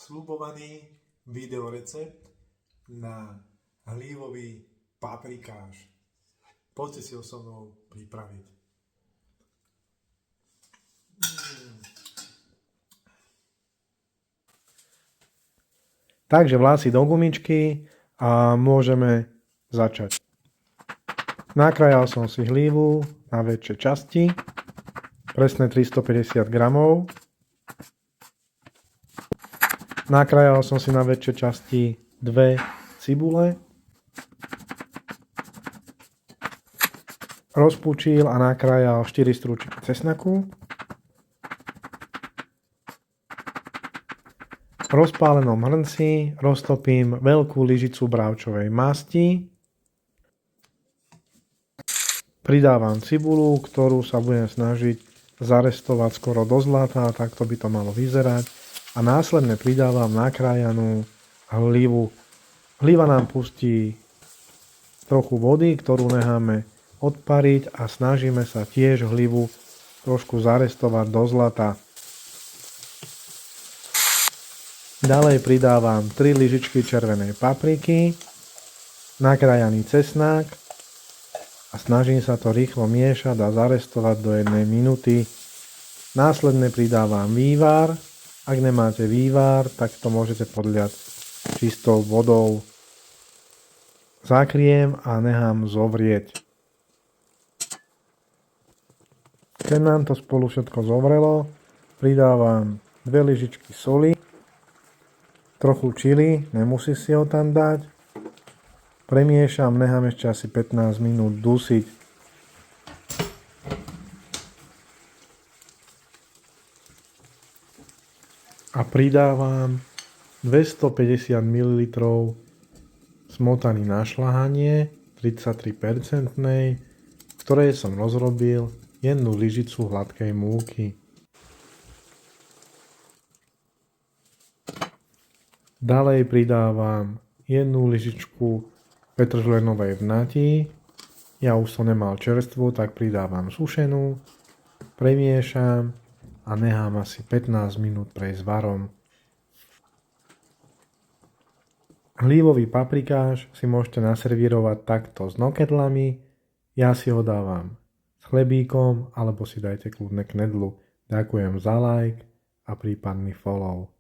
sľubovaný videorecept na hlívový paprikáš. Poďte si ho so mnou pripraviť. Takže vlasy do gumičky a môžeme začať. Nakrájal som si hlívu na väčšie časti, presne 350 gramov. Nakrájal som si na väčšie časti 2 cibule. Rozpúčil a nakrájal 4 strúčiky cesnaku. V rozpálenom hrnci roztopím veľkú lyžicu bravčovej masti. Pridávam cibulu, ktorú sa budem snažiť zarestovať skoro do zlata, takto by to malo vyzerať. A následne pridávam nakrájanú hlivu. Hliva nám pustí trochu vody, ktorú necháme odpariť a snažíme sa tiež hlivu trošku zarestovať do zlata. Ďalej pridávam 3 lyžičky červenej papriky, nakrájaný cesnák a snažím sa to rýchlo miešať a zarestovať do 1 minúty. Následne pridávam vývar. Ak nemáte vývar, tak to môžete podliať čistou vodou. Zakriem a nechám zovrieť. Keď nám to spolu všetko zovrelo, pridávam 2 lyžičky soli, trochu čili, nemusí si ho tam dať. Premiešam, nechám ešte asi 15 minút dusiť. A pridávam 250 ml smotany na šľahanie, 33%, v ktorej som rozrobil 1 lyžicu hladkej múky. Ďalej pridávam 1 lyžičku petržlenovej vnati. Ja už som nemal čerstvú, tak pridávam sušenú. Premiešam a nechám asi 15 minút prejsť varom. Hlívový paprikáš si môžete naservírovať takto s nokedlami. Ja si ho dávam s chlebíkom alebo si dajte kľudne knedlu. Ďakujem za like a prípadný follow.